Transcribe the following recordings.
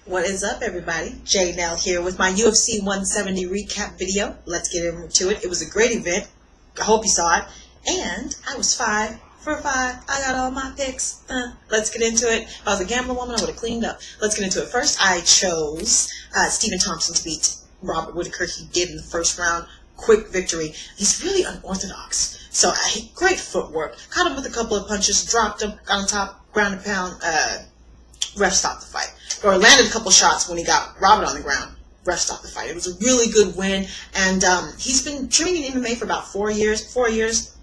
What is up, everybody? J Nell here with my UFC 170 recap video. Let's get into it. It was a great event. I hope you saw it. And I was 5 for 5. I got all my picks. Let's get into it. If I was a gambler woman, I would have cleaned up. Let's get into it. First, I chose Stephen Thompson to beat Robert Whitaker. He did in the first round. Quick victory. He's really unorthodox. So, great footwork. Caught him with a couple of punches, dropped him, got on top, ground and pound. Ref stopped the fight. Or landed a couple shots when he got Robert on the ground. Ref stopped the fight. It was a really good win. And he's been training in MMA for about 4 years. 4 years.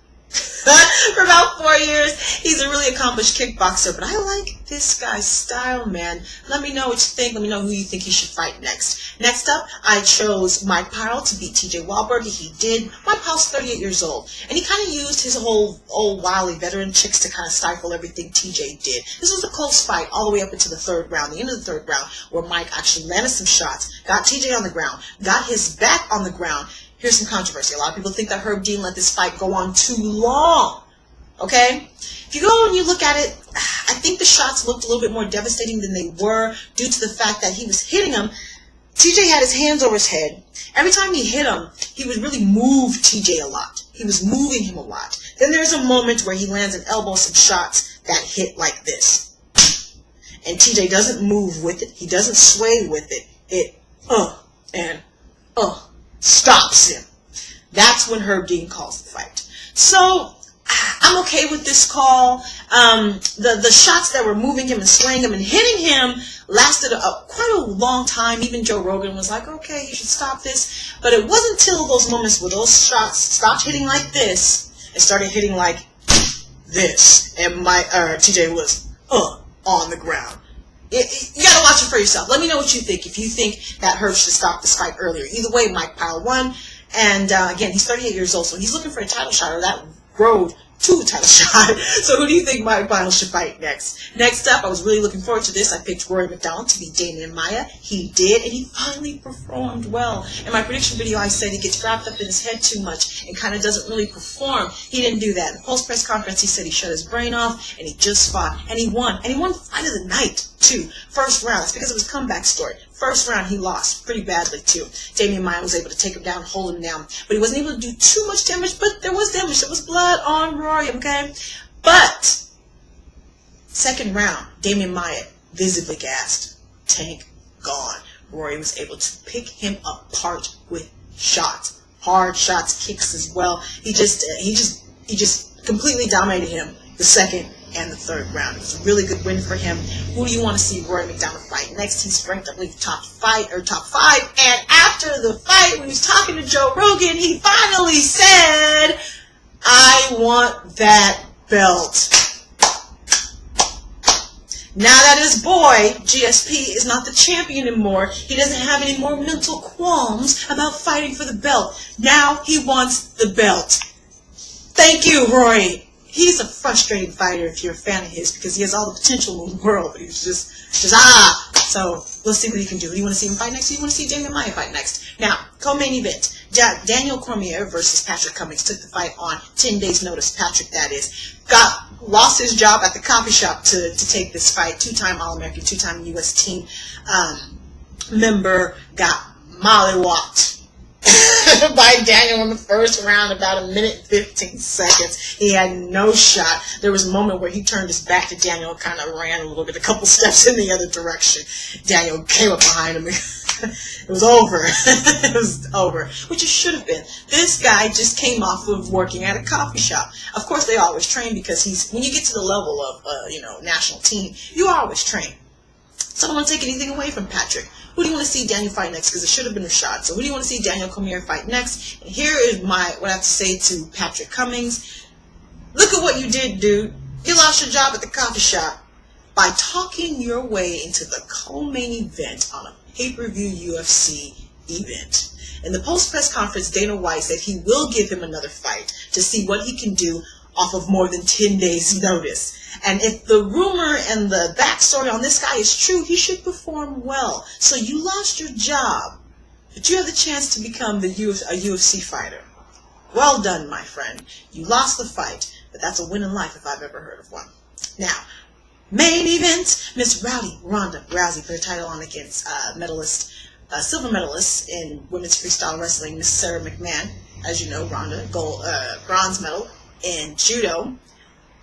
For about 4 years. He's a really accomplished kickboxer. But I like this guy's style, man. Let me know what you think. Let me know who you think he should fight next. Next up, I chose Mike Pyle to beat TJ Wahlberg. He did. Mike Pyle's 38 years old. And he kind of used his whole old wily veteran chicks to kind of stifle everything TJ did. This was a close fight all the way up into the third round, the end of the third round, where Mike actually landed some shots, got TJ on the ground, got his back on the ground. Here's some controversy. A lot of people think that Herb Dean let this fight go on too long. Okay? If you go and you look at it, I think the shots looked a little bit more devastating than they were due to the fact that he was hitting him. TJ had his hands over his head. Every time he hit him, he would really move TJ a lot. He was moving him a lot. Then there's a moment where he lands an elbow, some shots that hit like this. And TJ doesn't move with it. He doesn't sway with it. It, stops him. That's when Herb Dean calls the fight. So, I'm okay with this call. The shots that were moving him and swaying him and hitting him lasted quite a long time. Even Joe Rogan was like, okay, you should stop this. But it wasn't until those moments where those shots stopped hitting like this and started hitting like this. And TJ was on the ground. You gotta watch it for yourself. Let me know what you think. If you think that Herb should stop this fight earlier. Either way, Mike Pyle won. And again, he's 38 years old, so he's looking for a title shot, or that road to a title shot. So who do you think Mike Pyle should fight next? Next up, I was really looking forward to this. I picked Rory McDonald to beat Damian Maia. He did, and he finally performed well. In my prediction video, I said he gets wrapped up in his head too much and kind of doesn't really perform. He didn't do that. In the post-press conference, he said he shut his brain off, and he just fought, and he won. And he won the fight of the night, too. First round. It's because of his comeback story. First round, he lost pretty badly, too. Damian Maia was able to take him down, hold him down. But he wasn't able to do too much damage, but there was damage. There was blood on Rory, okay? But, second round, Damian Maia, visibly gassed. Tank, gone. Rory was able to pick him apart with shots. Hard shots, kicks as well. He just completely dominated him the second and the third round. It was a really good win for him. Who do you want to see Rory McDonald fight next? He's ranked, I believe, top 5. And after the fight, when he was talking to Joe Rogan, he finally said, I want that belt. Now that his boy, GSP, is not the champion anymore, he doesn't have any more mental qualms about fighting for the belt. Now he wants the belt. Thank you, Rory. He's a frustrating fighter if you're a fan of his, because he has all the potential in the world, but he's just So, we'll see what he can do. Do you want to see him fight next? Or do you want to see Damian Maia fight next? Now, co-main event. Daniel Cormier versus Patrick Cummings took the fight on 10 days' notice. Patrick, that is. Lost his job at the coffee shop to take this fight. 2-time All-American, 2-time U.S. team member, got mollywopped by Daniel in the first round, about 1 minute and 15 seconds. He had no shot. There was a moment where he turned his back to Daniel and kind of ran a little bit, a couple steps in the other direction. Daniel came up behind him. It was over. It was over, which it should have been. This guy just came off of working at a coffee shop. Of course, they always train, because when you get to the level of, national team, you always train. So I don't want to take anything away from Patrick. Who do you want to see Daniel fight next? Because it should have been a shot. So who do you want to see Daniel Cormier fight next? And here is what I have to say to Patrick Cummings. Look at what you did, dude. You lost your job at the coffee shop by talking your way into the co-main event on a pay-per-view UFC event. In the post-press conference, Dana White said he will give him another fight to see what he can do off of more than 10 days' notice. And if the rumor and the backstory on this guy is true, he should perform well. So you lost your job, but you have the chance to become a UFC fighter. Well done, my friend. You lost the fight, but that's a win in life if I've ever heard of one. Now, Main event, Miss Ronda Rousey put a title on against silver medalist in women's freestyle wrestling, Miss Sarah McMahon. As you know, Ronda, bronze medal in judo.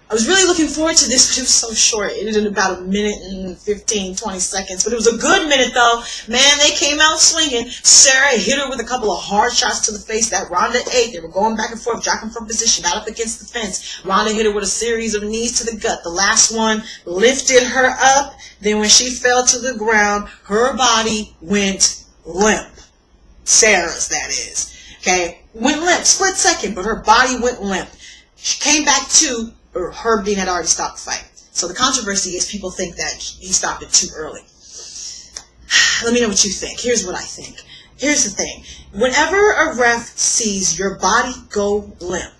I was really looking forward to this, but it was so short. It ended in about a minute and 15, 20 seconds. But it was a good minute, though. Man, they came out swinging. Sarah hit her with a couple of hard shots to the face that Ronda ate. They were going back and forth, dropping from position, got up against the fence. Ronda hit her with a series of knees to the gut. The last one lifted her up. Then when she fell to the ground, her body went limp. Sarah's, that is. Okay? Went limp, split second, but her body went limp. She came back to... Herb Dean had already stopped the fight. So the controversy is people think that he stopped it too early. Let me know what you think. Here's what I think. Here's the thing. Whenever a ref sees your body go limp,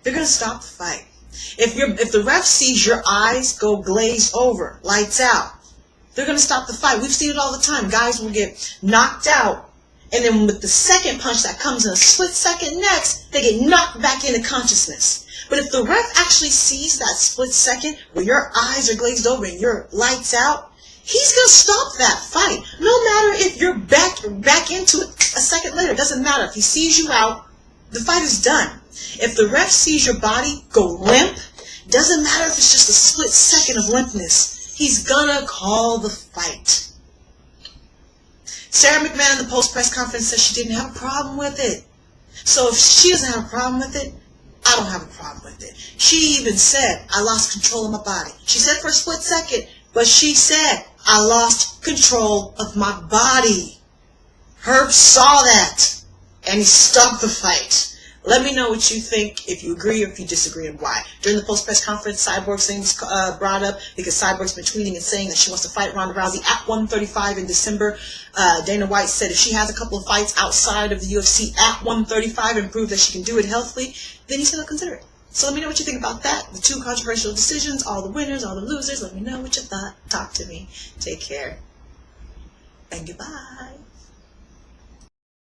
they're going to stop the fight. If the ref sees your eyes go glazed over, lights out, they're going to stop the fight. We've seen it all the time. Guys will get knocked out, and then with the second punch that comes in a split second next, they get knocked back into consciousness. But if the ref actually sees that split second where your eyes are glazed over and your lights out, he's going to stop that fight. No matter if you're back into it a second later. It doesn't matter. If he sees you out, the fight is done. If the ref sees your body go limp, doesn't matter if it's just a split second of limpness. He's going to call the fight. Sarah McMahon in the post-press conference said she didn't have a problem with it. So if she doesn't have a problem with it, I don't have a problem with it. She even said, I lost control of my body. She said for a split second, but she said, I lost control of my body. Herb saw that, and he stopped the fight. Let me know what you think, if you agree or if you disagree, and why. During the post-press conference, Cyborg's name was brought up because Cyborg's been tweeting and saying that she wants to fight Ronda Rousey at 135 in December. Dana White said if she has a couple of fights outside of the UFC at 135 and prove that she can do it healthily, then he said he'll consider it. So let me know what you think about that. The two controversial decisions, all the winners, all the losers. Let me know what you thought. Talk to me. Take care. And goodbye.